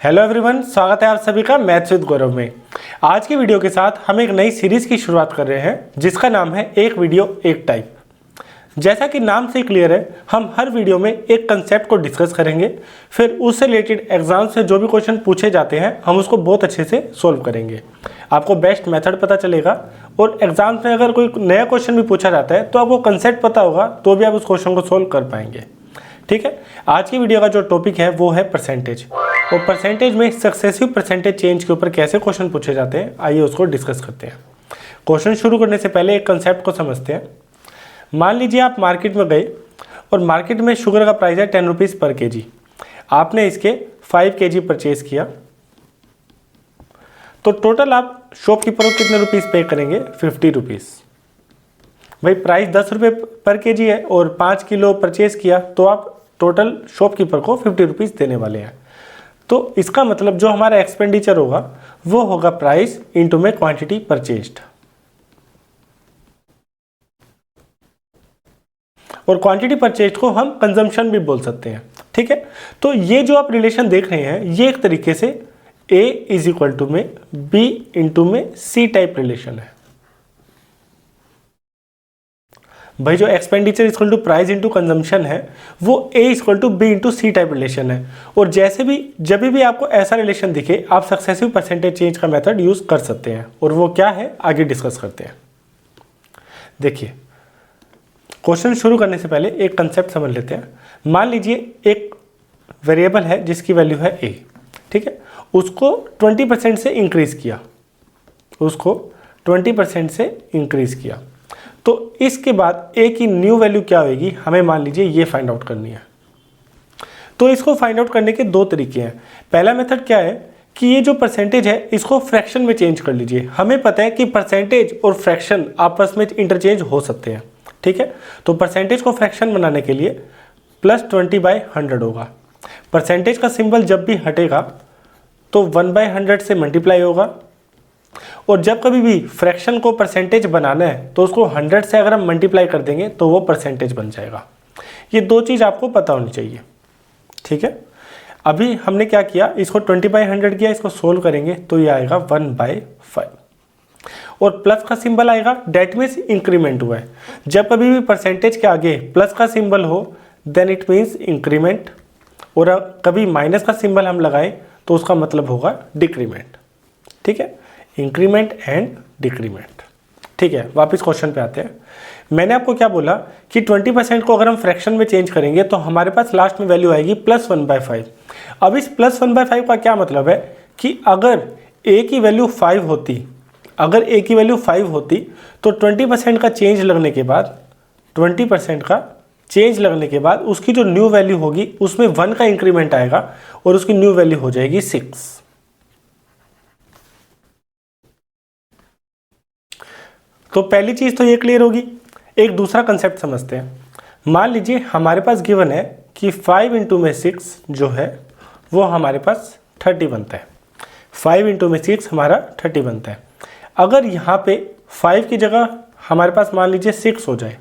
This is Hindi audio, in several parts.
हेलो एवरीवन, स्वागत है आप सभी का मैथ्स विद गौरव में। आज की वीडियो के साथ हम एक नई सीरीज की शुरुआत कर रहे हैं जिसका नाम है एक वीडियो एक टाइप। जैसा कि नाम से क्लियर है, हम हर वीडियो में एक कंसेप्ट को डिस्कस करेंगे, फिर उससे रिलेटेड एग्जाम से जो भी क्वेश्चन पूछे जाते हैं हम उसको बहुत अच्छे से सोल्व करेंगे। आपको बेस्ट मेथड पता चलेगा और एग्जाम में अगर कोई नया क्वेश्चन भी पूछा जाता है तो आपको कंसेप्ट पता होगा तो भी आप उस क्वेश्चन को सोल्व कर पाएंगे। ठीक है, आज की वीडियो का जो टॉपिक है वो है परसेंटेज। और परसेंटेज में सक्सेसिव परसेंटेज चेंज के ऊपर कैसे क्वेश्चन पूछे जाते हैं, आइए उसको डिस्कस करते हैं। क्वेश्चन शुरू करने से पहले एक कंसेप्ट को समझते हैं। मान लीजिए आप मार्केट में गए और मार्केट में शुगर का प्राइस है 10 रुपीज़ पर केजी। आपने इसके 5 केजी परचेज किया तो टोटल आप शॉपकीपर को कितने रुपीज़ पे करेंगे? 50 रुपीज़। भाई प्राइस 10 रुपये पर केजी है और 5 किलो परचेज किया तो आप टोटल शॉपकीपर को 50 रुपीज़ देने वाले हैं। तो इसका मतलब जो हमारा एक्सपेंडिचर होगा वो होगा प्राइस इंटू में क्वांटिटी परचेज्ड। और क्वांटिटी परचेज्ड को हम कंजम्पशन भी बोल सकते हैं। ठीक है, तो ये जो आप रिलेशन देख रहे हैं ये एक तरीके से A इज इक्वल टू में B इंटू में C टाइप रिलेशन है। भाई जो expenditure equal to price into consumption है वो A equal to B into C type relation है। और जैसे भी जब भी आपको ऐसा रिलेशन दिखे आप सक्सेसिव परसेंटेज चेंज का मेथड यूज कर सकते हैं। और वो क्या है आगे डिस्कस करते हैं। देखिए, क्वेश्चन शुरू करने से पहले एक कंसेप्ट समझ लेते हैं। मान लीजिए एक वेरिएबल है जिसकी वैल्यू है A। ठीक है, उसको 20% से इंक्रीज किया, उसको 20% से इंक्रीज किया तो इसके बाद A की न्यू वैल्यू क्या होगी हमें मान लीजिए ये फाइंड आउट करनी है। तो इसको फाइंड आउट करने के दो तरीके हैं। पहला मेथड क्या है कि ये जो परसेंटेज है इसको फ्रैक्शन में चेंज कर लीजिए। हमें पता है कि परसेंटेज और फ्रैक्शन आपस में इंटरचेंज हो सकते हैं। ठीक है, तो परसेंटेज को फ्रैक्शन बनाने के लिए +20/100 होगा। परसेंटेज का सिंबल जब भी हटेगा तो 1/100 से मल्टीप्लाई होगा। और जब कभी भी फ्रैक्शन को परसेंटेज बनाना है तो उसको 100 से अगर हम मल्टीप्लाई कर देंगे तो वो परसेंटेज बन जाएगा। ये दो चीज़ आपको पता होनी चाहिए। ठीक है, अभी हमने क्या किया, इसको 20/100 किया, इसको सोल्व करेंगे तो ये आएगा 1/5 और प्लस का सिंबल आएगा, डेट मीन्स इंक्रीमेंट हुआ है। जब कभी भी परसेंटेज के आगे प्लस का सिंबल हो देन इट मीन्स इंक्रीमेंट, और कभी माइनस का सिंबल हम लगाएं तो उसका मतलब होगा डिक्रीमेंट। ठीक है, इंक्रीमेंट एंड डिक्रीमेंट। ठीक है, वापस क्वेश्चन पे आते हैं। मैंने आपको क्या बोला कि 20% को अगर हम फ्रैक्शन में चेंज करेंगे तो हमारे पास लास्ट में वैल्यू आएगी +1/5। अब इस +1/5 का क्या मतलब है कि अगर A की वैल्यू 5 होती, अगर A की वैल्यू 5 होती तो 20% का चेंज लगने के बाद 20% का चेंज लगने के बाद उसकी जो न्यू वैल्यू होगी उसमें 1 का इंक्रीमेंट आएगा और उसकी न्यू वैल्यू हो जाएगी 6। तो पहली चीज़ तो ये क्लियर होगी। एक दूसरा कंसेप्ट समझते हैं। मान लीजिए हमारे पास गिवन है कि 5 इंटू में 6 जो है वो हमारे पास 30 बनता है। 5 इंटू में 6 हमारा 30 बनता है। अगर यहाँ पे 5 की जगह हमारे पास मान लीजिए 6 हो जाए,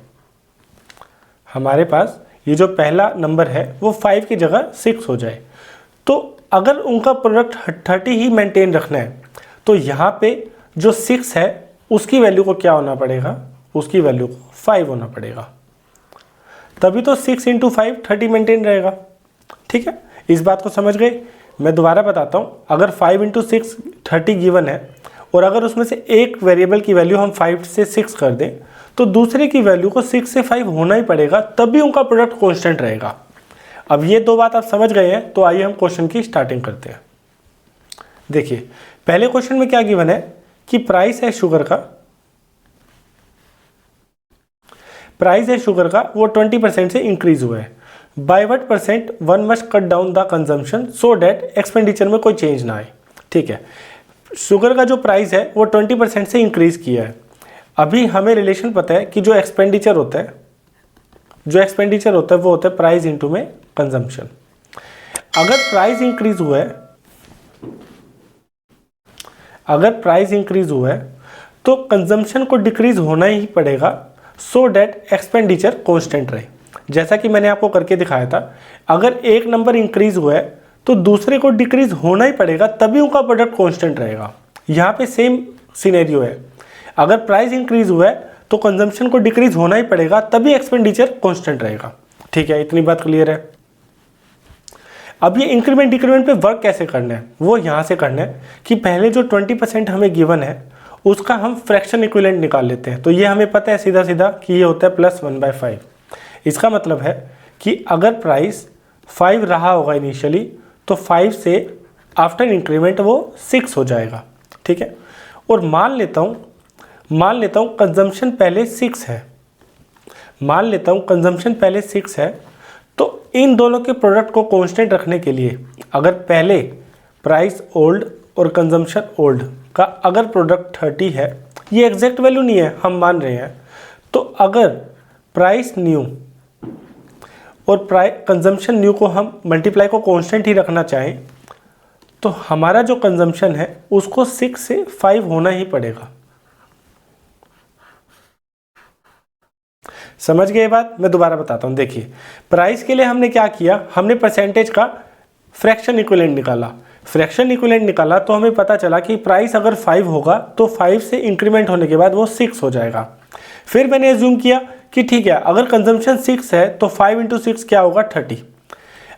हमारे पास ये जो पहला नंबर है वो 5 की जगह 6 हो जाए, तो अगर उनका प्रोडक्ट 30 ही मेंटेन रखना है तो यहाँ पे जो 6 है उसकी वैल्यू को क्या होना पड़ेगा, उसकी वैल्यू को 5 होना पड़ेगा, तभी तो 6 इंटू 5 30 मेंटेन रहेगा। ठीक है, इस बात को समझ गए। मैं दोबारा बताता हूँ, अगर 5 इंटू 6 30 गिवन है और अगर उसमें से एक वेरिएबल की वैल्यू हम 5 से 6 कर दें तो दूसरे की वैल्यू को 6 से 5 होना ही पड़ेगा, तभी उनका प्रोडक्ट कॉन्स्टेंट रहेगा। अब ये दो बात आप समझ गए हैं तो आइए हम क्वेश्चन की स्टार्टिंग करते हैं। देखिए, पहले क्वेश्चन में क्या गिवन है कि प्राइस है शुगर का, प्राइस है शुगर का वो 20% से इंक्रीज हुआ है। By what percent one must cut down the consumption so that expenditure में कोई चेंज ना आए। ठीक है, शुगर का जो प्राइस है वो 20% से इंक्रीज किया है। अभी हमें रिलेशन पता है कि जो एक्सपेंडिचर होता है वो होता है प्राइस इंटू में कंजम्पशन। अगर प्राइस इंक्रीज हुआ है, अगर प्राइस इंक्रीज हुआ है तो कंजम्पशन को डिक्रीज होना ही पड़ेगा सो डैट एक्सपेंडिचर कांस्टेंट रहे। जैसा कि मैंने आपको करके दिखाया था, अगर एक नंबर इंक्रीज हुआ है तो दूसरे को डिक्रीज होना ही पड़ेगा, तभी उनका प्रोडक्ट कांस्टेंट रहेगा। यहाँ पे सेम सिनेरियो है, अगर प्राइस इंक्रीज हुआ है तो कंजम्पशन को डिक्रीज होना ही पड़ेगा, तभी एक्सपेंडिचर कांस्टेंट रहेगा। ठीक है, इतनी बात क्लियर है। अब ये इंक्रीमेंट डिक्रीमेंट पे वर्क कैसे करना है, वो यहाँ से करना है कि पहले जो 20% हमें गिवन है उसका हम फ्रैक्शन इक्विवेलेंट निकाल लेते हैं। तो ये हमें पता है सीधा सीधा कि ये होता है +1/5। इसका मतलब है कि अगर प्राइस 5 रहा होगा इनिशियली, तो 5 से आफ्टर इंक्रीमेंट वो 6 हो जाएगा। ठीक है, और मान लेता हूँ कंजम्पशन पहले 6 है, मान लेता हूँ कंजम्पशन पहले 6 है। तो इन दोनों के प्रोडक्ट को कांस्टेंट रखने के लिए, अगर पहले प्राइस ओल्ड और कंजम्पशन ओल्ड का अगर प्रोडक्ट 30 है, ये एग्जैक्ट वैल्यू नहीं है, हम मान रहे हैं, तो अगर प्राइस न्यू और कंजम्पशन न्यू को हम मल्टीप्लाई को कांस्टेंट ही रखना चाहें, तो हमारा जो कंजम्पशन है उसको 6 से 5 होना ही पड़ेगा। समझ गए बात? मैं दोबारा बताता हूँ। देखिए, प्राइस के लिए हमने क्या किया, हमने परसेंटेज का फ्रैक्शन इक्विवेलेंट निकाला। फ्रैक्शन इक्विवेलेंट निकाला तो हमें पता चला कि प्राइस अगर 5 होगा तो 5 से इंक्रीमेंट होने के बाद वो 6 हो जाएगा। फिर मैंने एज्यूम किया कि ठीक है, अगर कंजम्पशन 6 है तो 5 × 6 क्या होगा, 30।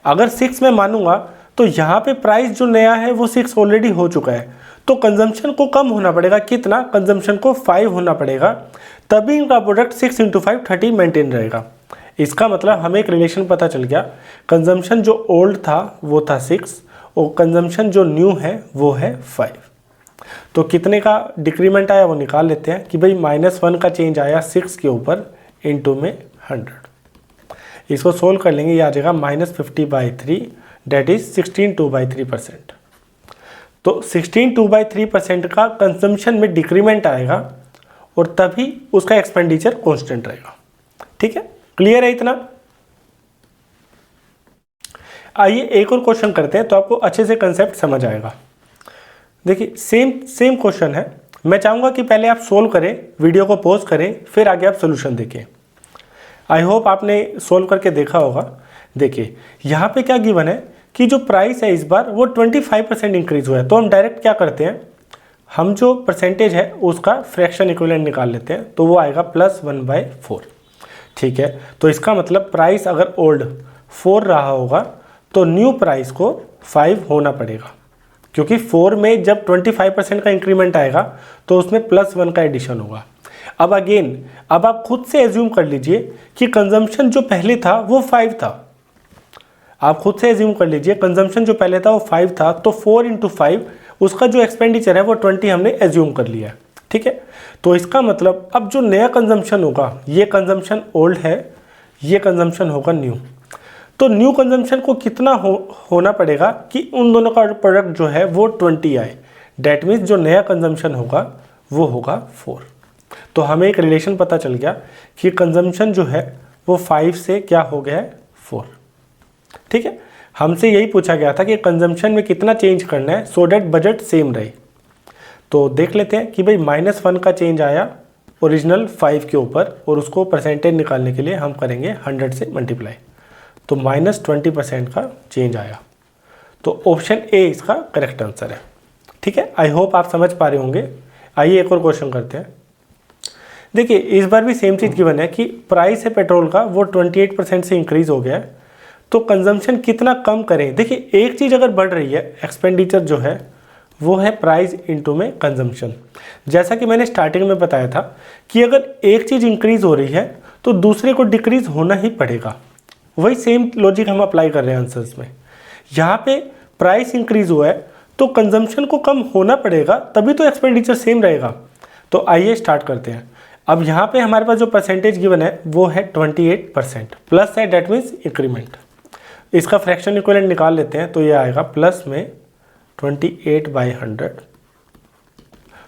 अगर 6 मैं मानूंगा तो यहाँ पे प्राइस जो नया है वो 6 ऑलरेडी हो चुका है, तो कंजम्पशन को कम होना पड़ेगा। कितना? कंजम्पशन को 5 होना पड़ेगा, तभी इनका प्रोडक्ट 6 × 5 30 मेंटेन रहेगा। इसका मतलब हमें एक रिलेशन पता चल गया, कंजम्पशन जो ओल्ड था वो था 6 और कंजम्पशन जो न्यू है वो है 5। तो कितने का डिक्रीमेंट आया वो निकाल लेते हैं कि भाई -1 का चेंज आया 6 के ऊपर, इनटू में 100। इसको सोल्व कर लेंगे, ये आ जाएगा -50/3, डेट इज 16/2/3%। तो 16/2/3% का कंजम्पशन में डिक्रीमेंट आएगा और तभी उसका एक्सपेंडिचर कांस्टेंट रहेगा। ठीक है, क्लियर है इतना? आइए एक और क्वेश्चन करते हैं तो आपको अच्छे से कंसेप्ट समझ आएगा। देखिए, सेम क्वेश्चन है। मैं चाहूँगा कि पहले आप सोल्व करें, वीडियो को पॉज करें, फिर आगे आप सोल्यूशन देखें। आई होप आपने सोल्व करके देखा होगा। देखिए, यहाँ पे क्या गिवन है कि जो प्राइस है इस बार वो 25% इंक्रीज हुआ है, तो हम डायरेक्ट क्या करते हैं, हम जो परसेंटेज है उसका फ्रैक्शन इक्विवेलेंट निकाल लेते हैं, तो वो आएगा +1/4। ठीक है, तो इसका मतलब प्राइस अगर ओल्ड 4 रहा होगा तो न्यू प्राइस को 5 होना पड़ेगा, क्योंकि 4 में जब 25% का इंक्रीमेंट आएगा तो उसमें +1 का एडिशन होगा। अब आप खुद से एज्यूम कर लीजिए कि कंजम्पशन जो पहले था वो 5 था। आप खुद से एज्यूम कर लीजिए कंजम्पशन जो पहले था वो 5 था, तो 4 × 5 उसका जो एक्सपेंडिचर है वो 20 हमने एज्यूम कर लिया। ठीक है, तो इसका मतलब अब जो नया कंजम्पशन होगा, ये कंजम्पशन ओल्ड है, ये कंजम्पशन होगा न्यू। तो न्यू कंजम्पशन को कितना होना पड़ेगा कि उन दोनों का प्रोडक्ट जो है वो 20 आए। डेट मीन्स जो नया कंजम्पशन होगा वो होगा 4। तो हमें एक रिलेशन पता चल गया कि कंजम्पशन जो है वो 5 से क्या हो गया है, 4। ठीक है, हमसे यही पूछा गया था कि कंजम्पशन में कितना चेंज करना है सो डैट बजट सेम रहे। तो देख लेते हैं कि भाई -1 का चेंज आया ओरिजिनल 5 के ऊपर, और उसको परसेंटेज निकालने के लिए हम करेंगे 100 से मल्टीप्लाई, तो -20% का चेंज आया। तो ऑप्शन ए इसका करेक्ट आंसर है। ठीक है, आई होप आप समझ पा रहे होंगे। आइए एक और क्वेश्चन करते हैं। देखिए, इस बार भी सेम चीज़ गिवन है कि प्राइस है पेट्रोल का वो 28% से इंक्रीज हो गया है, तो कंजम्पशन कितना कम करें। देखिए, एक चीज़ अगर बढ़ रही है, एक्सपेंडिचर जो है वो है प्राइस इनटू में कंजम्पशन। जैसा कि मैंने स्टार्टिंग में बताया था कि अगर एक चीज़ इंक्रीज हो रही है तो दूसरे को डिक्रीज होना ही पड़ेगा। वही सेम लॉजिक हम अप्लाई कर रहे हैं आंसर्स में। यहाँ पे प्राइस इंक्रीज हुआ है तो कंजम्पशन को कम होना पड़ेगा, तभी तो एक्सपेंडिचर सेम रहेगा। तो आइए स्टार्ट करते हैं। अब यहाँ पे हमारे पास जो परसेंटेज गिवन है वो है 28%, प्लस है, डेट मीन्स इंक्रीमेंट। इसका फ्रैक्शन इक्विवेलेंट निकाल लेते हैं, तो ये आएगा प्लस में 28/100,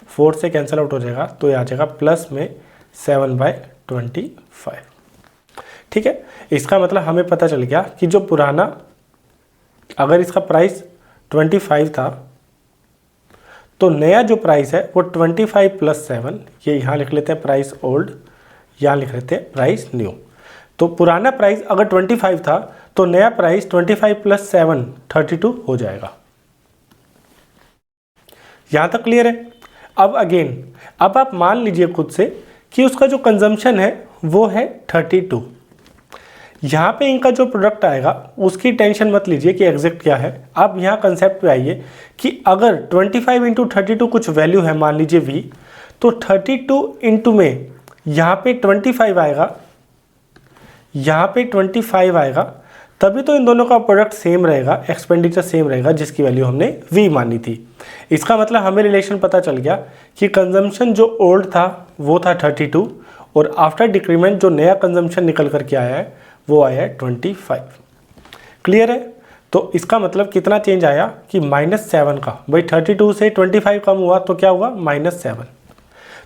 4 से कैंसिल आउट हो जाएगा, तो ये आ जाएगा प्लस में 7/25। ठीक है, इसका मतलब हमें पता चल गया कि जो पुराना, अगर इसका प्राइस 25 था तो नया जो प्राइस है वो 25 + 7, ये यहाँ लिख लेते हैं प्राइस ओल्ड, यहाँ लिख लेते हैं प्राइस न्यू। तो पुराना प्राइस अगर 25 था तो नया प्राइस 25 + 7 32 हो जाएगा। यहाँ तक क्लियर है। अब अगेन अब आप मान लीजिए खुद से कि उसका जो कंजम्पशन है वो है 32। यहाँ पे इनका जो प्रोडक्ट आएगा उसकी टेंशन मत लीजिए कि एग्जैक्ट क्या है। आप यहाँ कंसेप्ट पे आइए कि अगर 25 × 32 कुछ वैल्यू है, मान लीजिए v, तो 32 इंटू में यहाँ पे 25 आएगा, यहाँ पे 25 आएगा, तभी तो इन दोनों का प्रोडक्ट सेम रहेगा, एक्सपेंडिचर सेम रहेगा जिसकी वैल्यू हमने v मानी थी। इसका मतलब हमें रिलेशन पता चल गया कि कंजम्पशन जो ओल्ड था वो था 32 और आफ्टर डिक्रीमेंट जो नया कंजम्पशन निकल करके आया है वो आया है 25। क्लियर है। तो इसका मतलब कितना चेंज आया कि -7 का, भाई 32 से 25 कम हुआ तो क्या हुआ -7।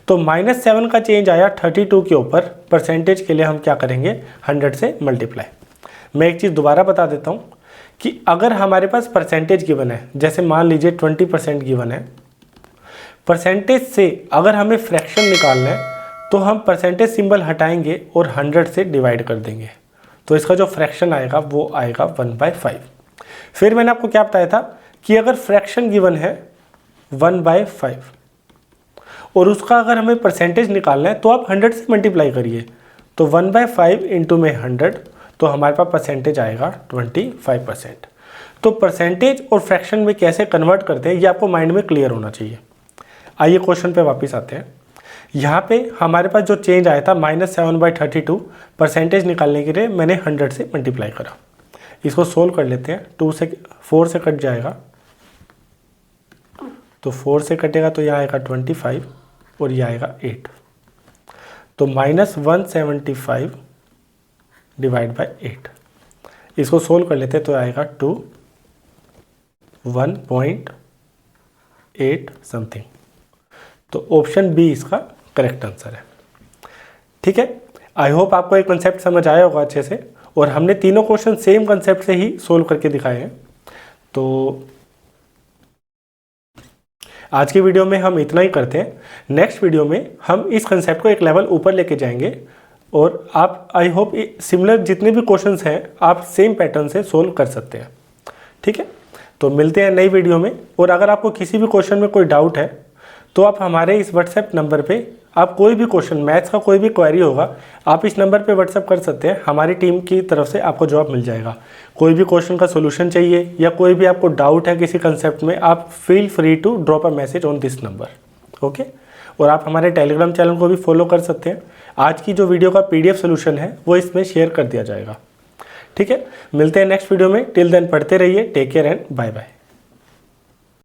तो -7 का चेंज आया 32 के ऊपर। परसेंटेज के लिए हम क्या करेंगे 100 से मल्टीप्लाई। मैं एक चीज़ दोबारा बता देता हूँ कि अगर हमारे पास परसेंटेज गिवन है, जैसे मान लीजिए 20% गिवन है, परसेंटेज से अगर हमें फ्रैक्शन निकालना है तो हम परसेंटेज सिंबल हटाएंगे और 100 से डिवाइड कर देंगे, तो इसका जो फ्रैक्शन आएगा वो आएगा 1/5। फिर मैंने आपको क्या बताया था कि अगर फ्रैक्शन गिवन है 1/5 और उसका अगर हमें परसेंटेज निकालना है तो आप 100 से मल्टीप्लाई करिए, तो 1/5 इंटू में 100, तो हमारे पास परसेंटेज आएगा 25%। तो परसेंटेज और फ्रैक्शन में कैसे कन्वर्ट करते हैं ये आपको माइंड में क्लियर होना चाहिए। आइए क्वेश्चन पे वापस आते हैं। यहाँ पे हमारे पास जो चेंज आया था -7/32, परसेंटेज निकालने के लिए मैंने 100 से मल्टीप्लाई करा। इसको सोल्व कर लेते हैं। 4 से कट जाएगा, तो 4 से कटेगा तो यहाँ आएगा 25 और यह आएगा 8, तो -175 डिवाइड बाय 8। इसको सोल्व कर लेते हैं तो आएगा 1.8 समथिंग। तो ऑप्शन बी इसका करेक्ट आंसर है। ठीक है। आई होप आपको एक कंसेप्ट समझ आया होगा अच्छे से, और हमने तीनों क्वेश्चन सेम कंसेप्ट से ही सोल्व करके दिखाए हैं। तो आज की वीडियो में हम इतना ही करते हैं। नेक्स्ट वीडियो में हम इस कंसेप्ट को एक लेवल ऊपर लेके जाएंगे और आप आई होप सिमिलर जितने भी क्वेश्चंस हैं आप सेम पैटर्न से सोल्व कर सकते हैं। ठीक है। तो मिलते हैं नई वीडियो में। और अगर आपको किसी भी क्वेश्चन में कोई डाउट है तो आप हमारे इस व्हाट्सएप नंबर पे आप कोई भी क्वेश्चन, मैथ्स का कोई भी क्वेरी होगा, आप इस नंबर पे व्हाट्सएप कर सकते हैं। हमारी टीम की तरफ से आपको जवाब मिल जाएगा। कोई भी क्वेश्चन का सोल्यूशन चाहिए या कोई भी आपको डाउट है किसी कंसेप्ट में, आप feel free to drop a message on this number. Okay. और आप हमारे टेलीग्राम चैनल को भी फॉलो कर सकते हैं। आज की जो वीडियो का PDF सोल्यूशन है वो इसमें शेयर कर दिया जाएगा। ठीक है। मिलते हैं नेक्स्ट वीडियो में। टिल देन पढ़ते रहिए। Take care and bye bye.